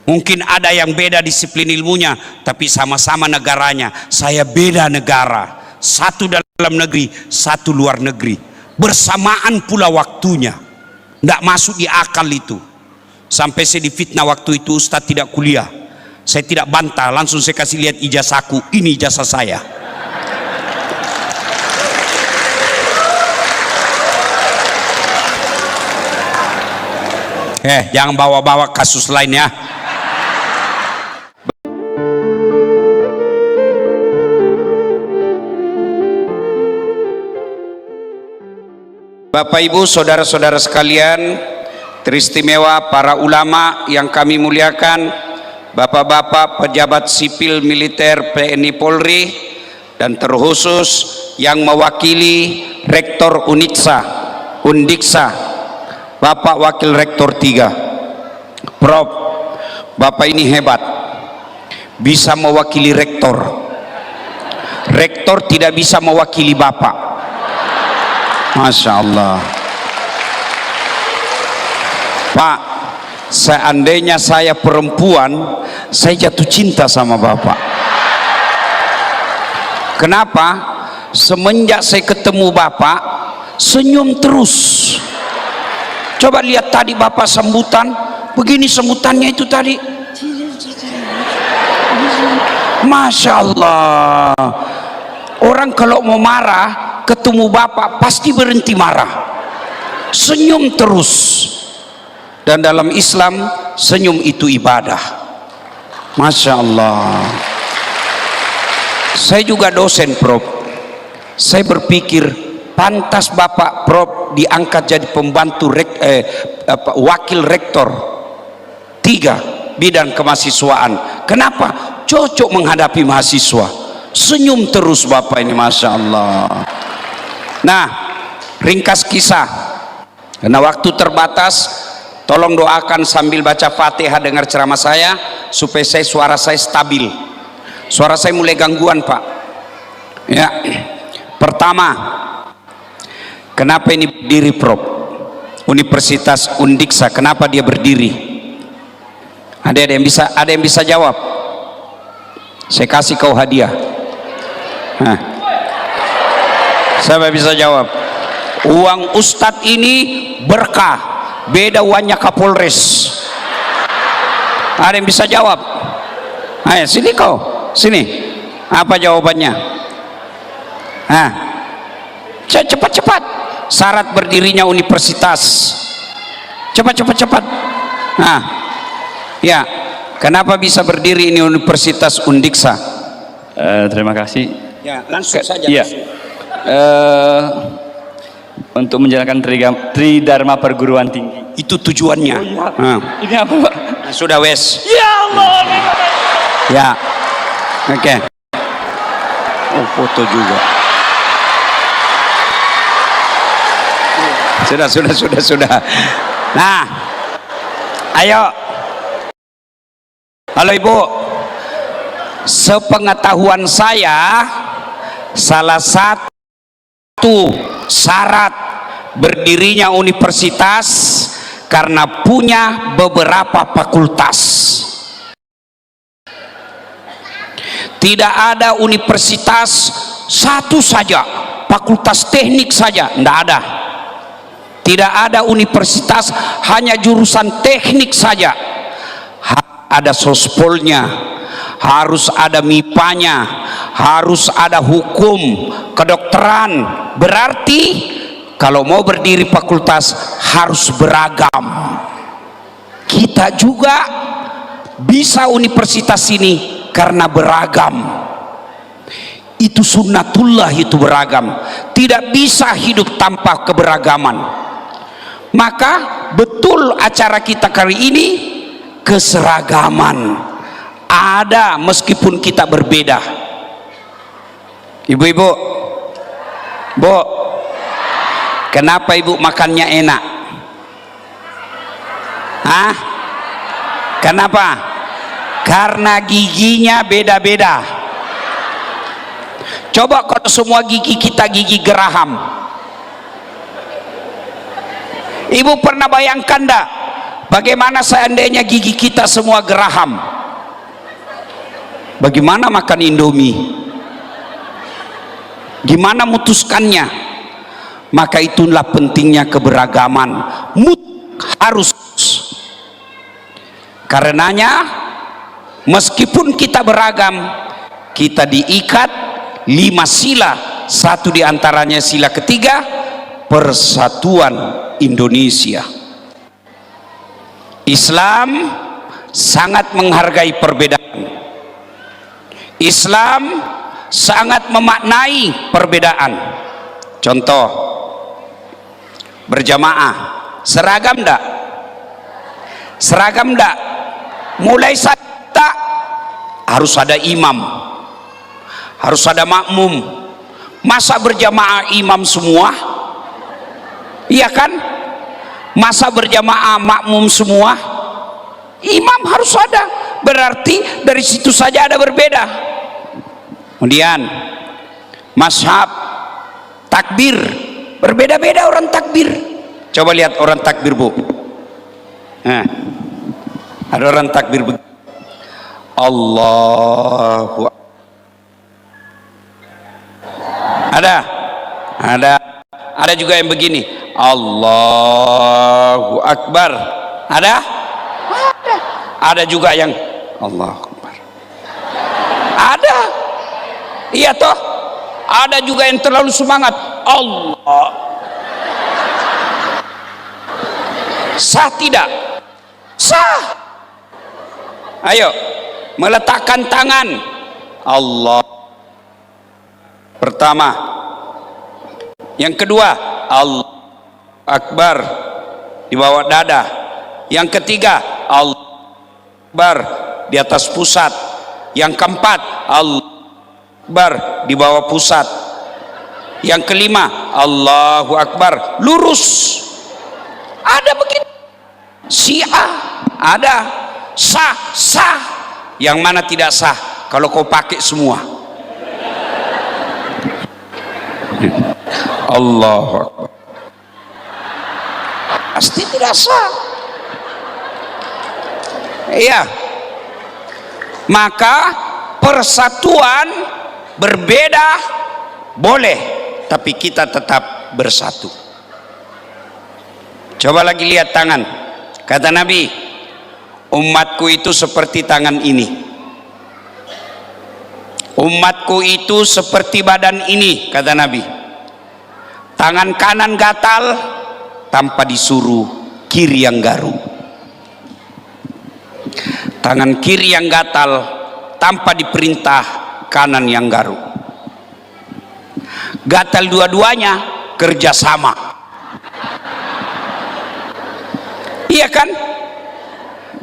Mungkin ada yang beda disiplin ilmunya, tapi sama-sama negaranya. Saya beda negara, satu dalam negeri, satu luar negeri, bersamaan pula waktunya. Tidak masuk di akal itu. Sampai saya difitnah waktu itu, Ustadz tidak kuliah. Saya tidak bantah, langsung saya kasih lihat ijazahku. Ini ijazah saya. Jangan bawa-bawa kasus lain ya. Bapak Ibu, saudara-saudara sekalian, teristimewa para ulama yang kami muliakan, bapak-bapak pejabat sipil militer TNI Polri, dan terkhusus yang mewakili Rektor Undiksa, Bapak Wakil Rektor 3, Prof, Bapak ini hebat, bisa mewakili Rektor. Rektor tidak bisa mewakili Bapak. Masya Allah. Pak, seandainya saya perempuan, saya jatuh cinta sama Bapak. Kenapa? Semenjak saya ketemu Bapak, senyum terus. Coba lihat tadi Bapak sambutan, begini sambutannya itu tadi. Masya Allah. Orang kalau mau marah ketemu Bapak pasti berhenti marah, senyum terus. Dan dalam Islam senyum itu ibadah. Masya Allah. Saya juga dosen, Prof. Saya berpikir pantas Bapak Prof diangkat jadi pembantu wakil rektor 3 bidang kemahasiswaan. Kenapa? Cocok menghadapi mahasiswa. Senyum terus Bapak ini, Masya Allah. Nah, ringkas kisah, karena waktu terbatas, tolong doakan sambil baca Fatihah dengar ceramah saya, supaya suara saya stabil. Suara saya mulai gangguan, Pak. Ya, pertama, kenapa ini berdiri, Prof? Universitas Undiksa, kenapa dia berdiri? Ada yang bisa jawab? Saya kasih kau hadiah. Nah, siapa bisa jawab? Uang Ustadz ini berkah, beda uangnya Kapolres. Ada yang bisa jawab? Ayo sini kau, sini. Apa jawabannya? Nah, cepat. Syarat berdirinya universitas. Cepat. Nah, ya. Kenapa bisa berdiri ini Universitas Undiksa? Terima kasih. Ya, langsung saja. Iya. Untuk menjalankan Tridharma Perguruan Tinggi. Itu tujuannya. Oh, iya. Ini apa, Pak? Nah, sudah wes. Ya Allah. Ya. Oke. Oh, foto juga. Sudah. Nah, ayo. Halo Ibu. Sepengetahuan saya, salah satu syarat berdirinya universitas karena punya beberapa fakultas. Tidak ada universitas satu saja, fakultas teknik saja, tidak ada. Tidak ada universitas hanya jurusan teknik saja. Ada sospolnya, harus ada MIPA-nya, harus ada hukum, kedokteran. Berarti kalau mau berdiri fakultas harus beragam. Kita juga bisa universitas ini karena beragam. Itu sunnatullah, itu beragam. Tidak bisa hidup tanpa keberagaman. Maka betul acara kita kali ini, keseragaman ada meskipun kita berbeda. Ibu-ibu, Bu, kenapa Ibu makannya enak? Hah? Kenapa? Karena giginya beda-beda. Coba kalau semua gigi kita gigi geraham, Ibu pernah bayangkan enggak? Bagaimana seandainya gigi kita semua geraham? Bagaimana makan Indomie? Gimana mutuskannya? Maka itulah pentingnya keberagaman. Harus. Karenanya meskipun kita beragam, kita diikat 5 sila. Satu diantaranya sila ketiga, persatuan Indonesia. Islam sangat menghargai perbedaan. Islam sangat memaknai perbedaan. Contoh, berjamaah seragam enggak? Seragam enggak? Mulai saat tak harus ada imam, harus ada makmum. Masa berjamaah imam semua? Iya kan? Masa berjamaah makmum semua? Imam harus ada. Berarti dari situ saja ada berbeda. Kemudian mazhab takbir, berbeda-beda orang takbir. Coba lihat orang takbir, Bu. Nah, ada orang takbir begini. Allahu Akbar. Ada juga yang begini. Allahu Akbar. Ada juga yang Allahu Akbar. Ada. Iya toh. Ada juga yang terlalu semangat. Allah. Sah tidak? Sah. Ayo, meletakkan tangan. Allah. Pertama. Yang kedua, Allah Akbar di bawah dada. Yang ketiga, Allah Akbar di atas pusat. Yang keempat, Allah Akbar di bawah pusat. Yang kelima, Allahu Akbar lurus. Ada begitu. Syiah ada. Sah. Yang mana tidak sah kalau kau pakai semua? Allahu Akbar. Pasti tidak sah. Iya. Maka persatuan berbeda boleh, tapi kita tetap bersatu. Coba lagi lihat tangan. Kata Nabi, umatku itu seperti tangan ini. Umatku itu seperti badan ini, kata Nabi. Tangan kanan gatal tanpa disuruh kiri yang garuk. Tangan kiri yang gatal tanpa diperintah kanan yang garuk. Gatal dua-duanya kerjasama. Iya kan?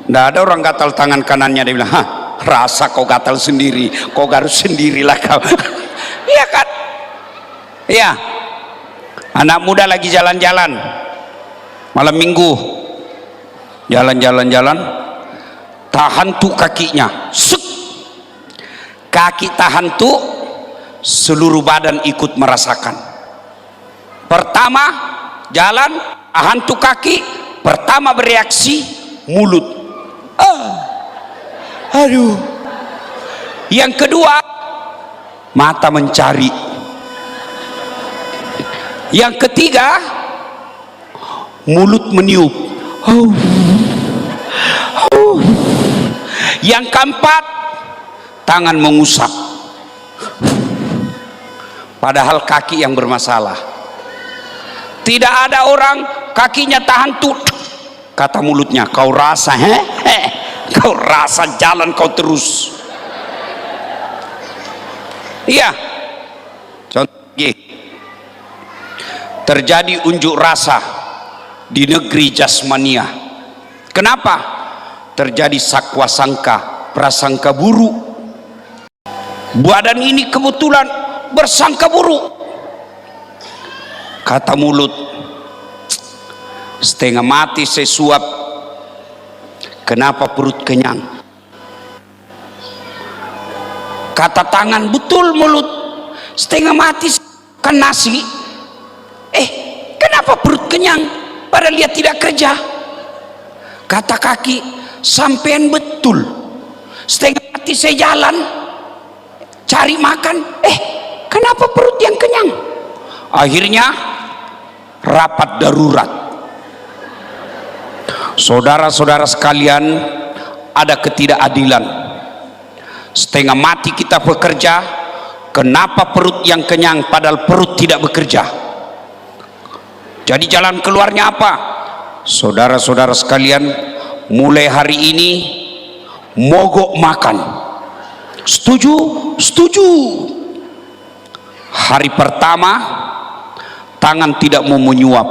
Nggak ada orang gatal tangan kanannya dia bilang, hah, rasa kau gatal sendiri, kau garuk sendirilah kau. Iya kan? Iya. Anak muda lagi jalan-jalan malam minggu, jalan-jalan, tahan tuh kakinya, sek. Kaki tahan tuh, seluruh badan ikut merasakan. Pertama jalan, tahan tuh kaki, pertama bereaksi mulut. Aduh. Yang kedua mata mencari. Yang ketiga mulut meniup. Yang keempat tangan mengusap. Padahal kaki yang bermasalah. Tidak ada orang kakinya tahan tuh, kata mulutnya, kau rasa kau rasa jalan kau terus. Iya. Contoh lagi. Terjadi unjuk rasa di negeri jasmania. Kenapa? Terjadi sakwa sangka, prasangka buruk. Badan ini kebetulan bersangka buruk. Kata mulut, setengah mati saya suap. Kenapa perut kenyang? Kata tangan, betul mulut, setengah mati kan nasi. Kenapa perut kenyang? Padahal dia tidak kerja. Kata kaki, sampean betul. Setengah mati saya jalan cari makan, kenapa perut yang kenyang? Akhirnya rapat darurat. Saudara-saudara sekalian, ada ketidakadilan. Setengah mati kita bekerja, kenapa perut yang kenyang padahal perut tidak bekerja? Jadi jalan keluarnya apa? Saudara-saudara sekalian, mulai hari ini mogok makan. Setuju? Setuju. Hari pertama, tangan tidak mau menyuap,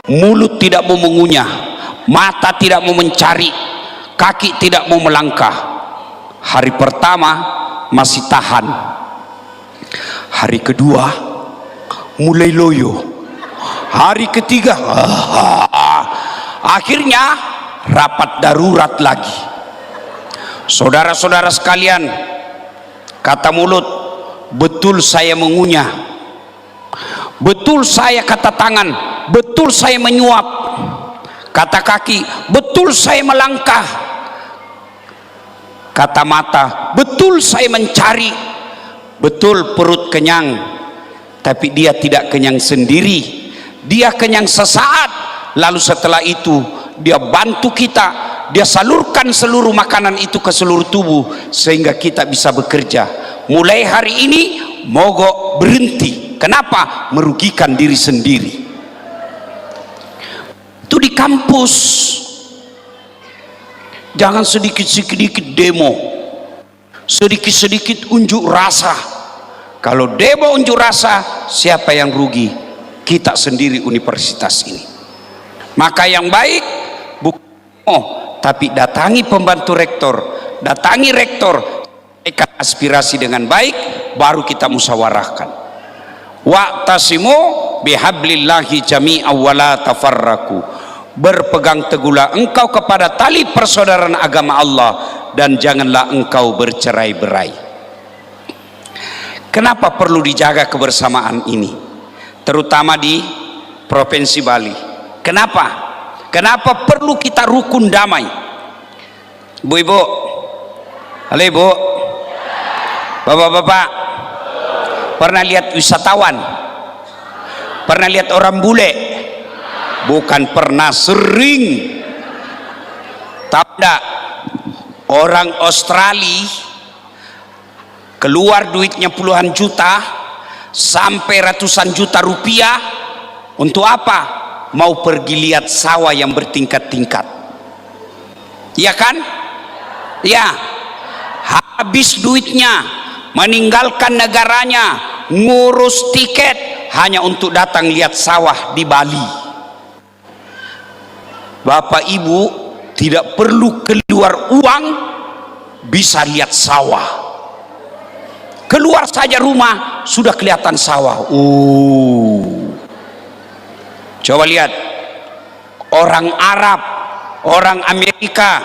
mulut tidak mau mengunyah, mata tidak mau mencari, kaki tidak mau melangkah. Hari pertama masih tahan. Hari kedua mulai loyo. Hari ketiga akhirnya rapat darurat lagi. Saudara-saudara sekalian, kata mulut, betul saya mengunyah, betul saya kata tangan, betul saya menyuap, kata kaki, betul saya melangkah, kata mata, betul saya mencari, betul perut kenyang, tapi dia tidak kenyang sendiri, dia kenyang sesaat, lalu setelah itu dia bantu kita, dia salurkan seluruh makanan itu ke seluruh tubuh sehingga kita bisa bekerja. Mulai hari ini mogok berhenti. Kenapa? Merugikan diri sendiri. Itu di kampus. Jangan sedikit-sedikit demo, sedikit-sedikit unjuk rasa. Kalau demo unjuk rasa, siapa yang rugi? Kita sendiri universitas ini. Maka yang baik bukan tapi datangi pembantu rektor, datangi rektor, sampaikan aspirasi dengan baik, baru kita musyawarahkan. Wa'tasimu bihablillahi jami'an wa la tafarraqu. Berpegang teguhlah engkau kepada tali persaudaraan agama Allah dan janganlah engkau bercerai-berai. Kenapa perlu dijaga kebersamaan ini? Terutama di Provinsi Bali. Kenapa? Kenapa perlu kita rukun damai? Ibu-ibu, halo ibu, bapak-bapak, pernah lihat wisatawan? Pernah lihat orang bule? Bukan pernah, sering. Tahu enggak? Orang Australia keluar duitnya puluhan juta sampai ratusan juta rupiah untuk apa? Mau pergi lihat sawah yang bertingkat-tingkat. Iya kan? Ya. Habis duitnya, meninggalkan negaranya, ngurus tiket hanya untuk datang lihat sawah di Bali. Bapak Ibu tidak perlu keluar uang, bisa lihat sawah. Keluar saja rumah sudah kelihatan sawah. Coba lihat, orang Arab, orang Amerika,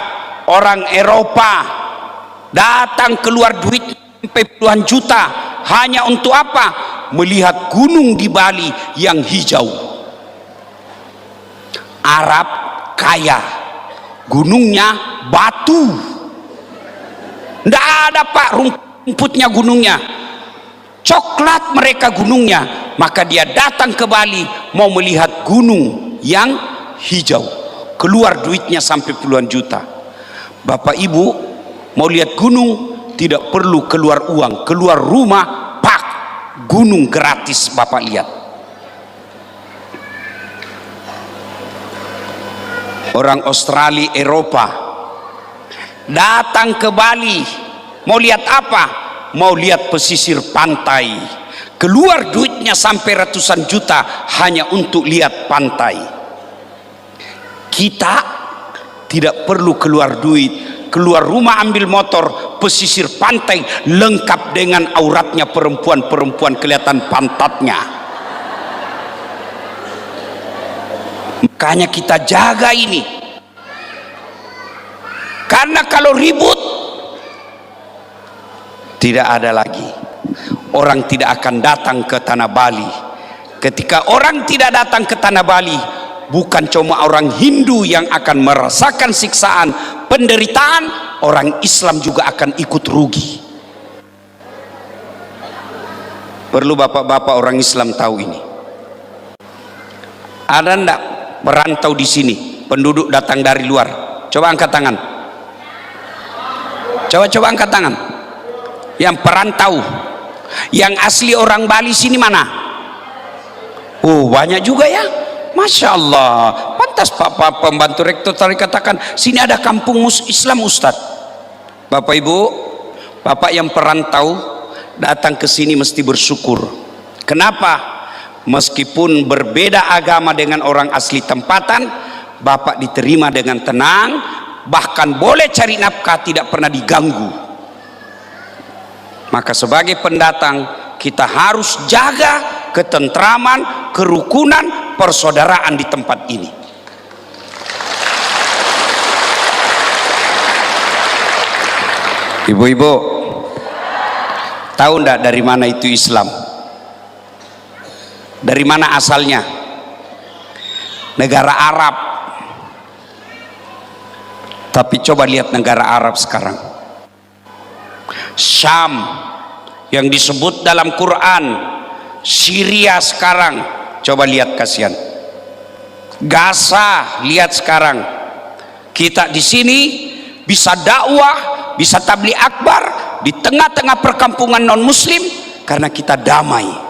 orang Eropa datang keluar duit sampai puluhan juta hanya untuk apa? Melihat gunung di Bali yang hijau. Arab kaya, gunungnya batu, tidak ada pak rumputnya gunungnya, coklat mereka gunungnya. Maka dia datang ke Bali mau melihat gunung yang hijau, keluar duitnya sampai puluhan juta. Bapak Ibu mau lihat gunung tidak perlu keluar uang, keluar rumah pak, gunung gratis Bapak lihat. Orang Australia, Eropa datang ke Bali mau lihat apa? Mau lihat pesisir pantai. Keluar duitnya sampai ratusan juta hanya untuk lihat pantai. Kita tidak perlu keluar duit, keluar rumah ambil motor, pesisir pantai lengkap dengan auratnya perempuan-perempuan, kelihatan pantatnya. Makanya kita jaga ini. Karena kalau ribut tidak ada lagi. Orang tidak akan datang ke tanah Bali. Ketika orang tidak datang ke tanah Bali, bukan cuma orang Hindu yang akan merasakan siksaan, penderitaan, orang Islam juga akan ikut rugi. Perlu bapak-bapak orang Islam tahu ini. Ada ndak perantau di sini, penduduk datang dari luar? Coba angkat tangan. Coba angkat tangan. Yang perantau, yang asli orang Bali sini mana? Oh, banyak juga ya. Masya Allah. Pantas Pak pembantu rektor tadi katakan sini ada kampung Islam Ustadz. Bapak Ibu, bapak yang perantau datang ke sini mesti bersyukur. Kenapa? Meskipun berbeda agama dengan orang asli tempatan, bapak diterima dengan tenang, bahkan boleh cari nafkah, tidak pernah diganggu. Maka sebagai pendatang kita harus jaga ketentraman, kerukunan, persaudaraan di tempat ini. Ibu-ibu, tahu ndak dari mana itu Islam? Dari mana asalnya? Negara Arab. Tapi coba lihat negara Arab sekarang. Syam yang disebut dalam Quran, Syria sekarang, coba lihat kasihan. Gaza, lihat sekarang. Kita di sini bisa dakwah, bisa tabligh akbar di tengah-tengah perkampungan non muslim karena kita damai.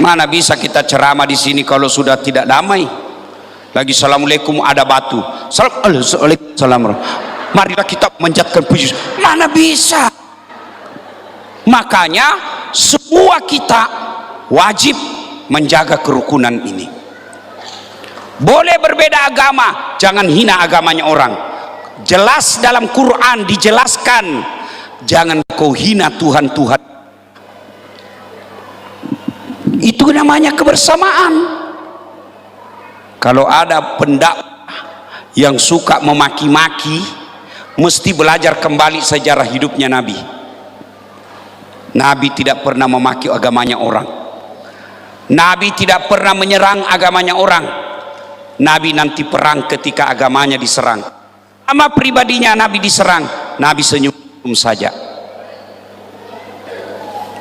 Mana bisa kita ceramah di sini kalau sudah tidak damai? Lagi assalamualaikum ada batu. Assalamualaikum. Marilah kita menjatkan puji. Mana bisa? Makanya semua kita wajib menjaga kerukunan ini. Boleh berbeda agama, jangan hina agamanya orang. Jelas dalam Quran dijelaskan, jangan kau hina Tuhan. Itu namanya kebersamaan. Kalau ada pendakwah yang suka memaki-maki, mesti belajar kembali sejarah hidupnya Nabi. Nabi tidak pernah memaki agamanya orang. Nabi tidak pernah menyerang agamanya orang. Nabi nanti perang ketika agamanya diserang. Sama pribadinya Nabi diserang, Nabi senyum saja.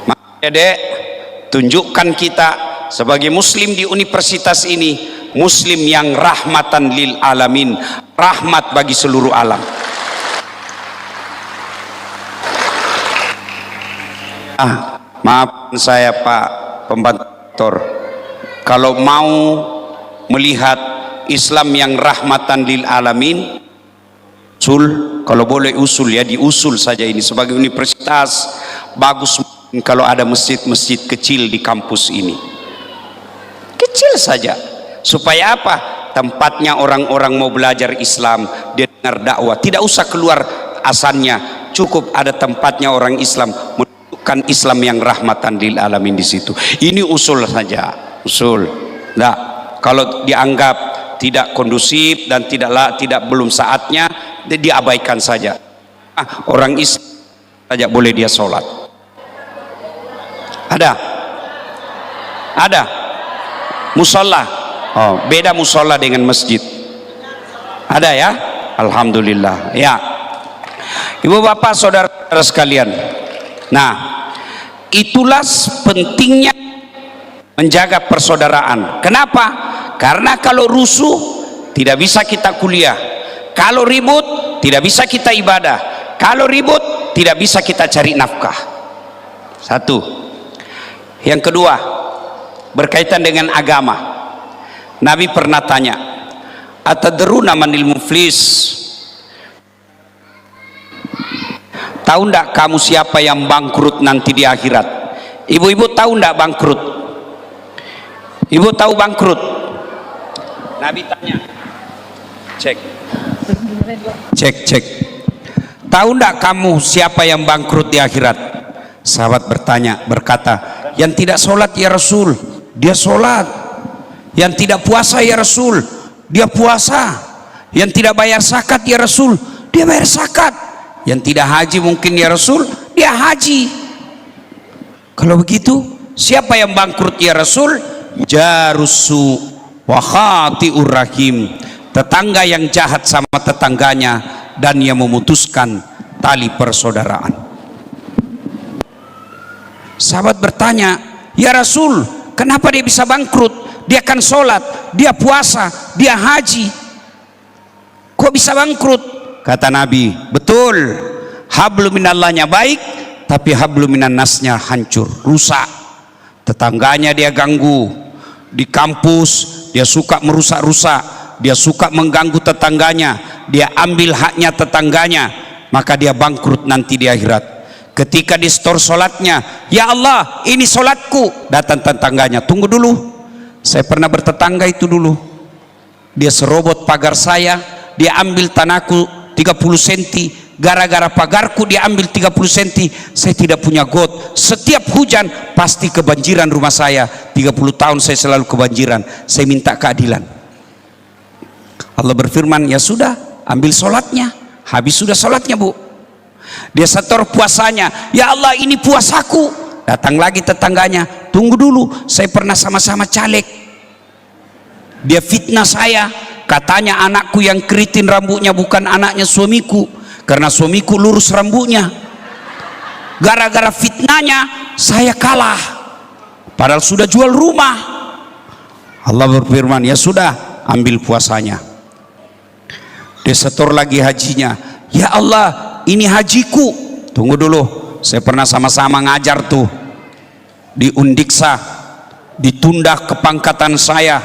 Makanya Dek, tunjukkan kita sebagai muslim di universitas ini, muslim yang rahmatan lil alamin, rahmat bagi seluruh alam. Maaf saya Pak pembantu, kalau mau melihat Islam yang rahmatan lil alamin, kalau boleh usul ya, diusul saja ini sebagai universitas. Bagus kalau ada masjid-masjid kecil di kampus ini, kecil saja, supaya apa? Tempatnya orang-orang mau belajar Islam, dia dengar dakwah, tidak usah keluar asalnya, cukup ada tempatnya orang Islam menunjukkan Islam yang rahmatan lil alamin di situ. Ini usul saja, usul. Nah, kalau dianggap tidak kondusif dan tidak belum saatnya, diabaikan saja. Orang Islam saja boleh dia sholat. Ada musola. Oh, beda musola dengan masjid. Ada ya? Alhamdulillah. Ya. Ibu bapak saudara sekalian. Nah, itulah pentingnya menjaga persaudaraan. Kenapa? Karena kalau rusuh tidak bisa kita kuliah. Kalau ribut tidak bisa kita ibadah. Kalau ribut tidak bisa kita cari nafkah. Satu. Yang kedua, berkaitan dengan agama. Nabi pernah tanya, atadruna manil muflis? Tahu ndak kamu siapa yang bangkrut nanti di akhirat? Ibu-ibu tahu ndak bangkrut? Ibu tahu bangkrut? Nabi tanya. Cek. Tahu ndak kamu siapa yang bangkrut di akhirat? Sahabat berkata, yang tidak sholat ya Rasul, dia sholat. Yang tidak puasa ya Rasul, dia puasa. Yang tidak bayar zakat ya Rasul, dia bayar zakat. Yang tidak haji mungkin ya Rasul, dia haji. Kalau begitu Siapa yang bangkrut ya Rasul? Jarusu wa khati'ur rahim, tetangga yang jahat sama tetangganya dan yang memutuskan tali persaudaraan. Sahabat bertanya, ya Rasul, kenapa dia bisa bangkrut? Dia kan sholat, dia puasa, dia haji, kok bisa bangkrut? Kata Nabi, betul, hablum minallahnya baik, tapi hablum minan nasnya hancur, rusak. Tetangganya dia ganggu, di kampus dia suka merusak-rusak, dia suka mengganggu tetangganya, dia ambil haknya tetangganya, maka dia bangkrut nanti di akhirat. Ketika di store sholatnya, ya Allah ini sholatku, datang tetangganya, tunggu dulu, saya pernah bertetangga itu dulu, dia serobot pagar saya, dia ambil tanahku 30 cm, gara-gara pagarku dia ambil 30 cm, saya tidak punya got, setiap hujan pasti kebanjiran rumah saya, 30 tahun saya selalu kebanjiran, saya minta keadilan. Allah berfirman, ya sudah, ambil sholatnya, habis sudah sholatnya Bu. Dia setor puasanya, ya Allah ini puasaku, datang lagi tetangganya, tunggu dulu, saya pernah sama-sama caleg, dia fitnah saya, katanya anakku yang keriting rambutnya bukan anaknya suamiku, karena suamiku lurus rambutnya. Gara-gara fitnahnya saya kalah, padahal sudah jual rumah. Allah berfirman, ya sudah, ambil puasanya. Dia setor lagi hajinya, ya Allah ini hajiku, tunggu dulu, saya pernah sama-sama ngajar tuh di Undiksa, ditunda kepangkatan saya,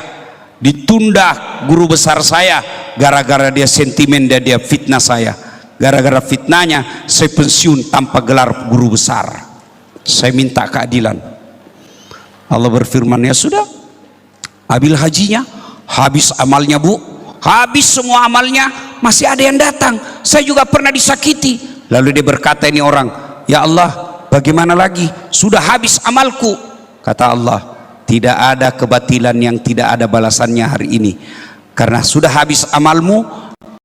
ditunda guru besar saya, gara-gara dia sentimen dan dia fitnah saya. Gara-gara fitnahnya saya pensiun tanpa gelar guru besar, saya minta keadilan. Allah berfirman, ya sudah, ambil hajinya, habis amalnya Bu, habis semua amalnya, masih ada yang datang, saya juga pernah disakiti. Lalu dia berkata, ini orang, ya Allah bagaimana lagi, sudah habis amalku. Kata Allah, tidak ada kebatilan yang tidak ada balasannya hari ini, karena sudah habis amalmu,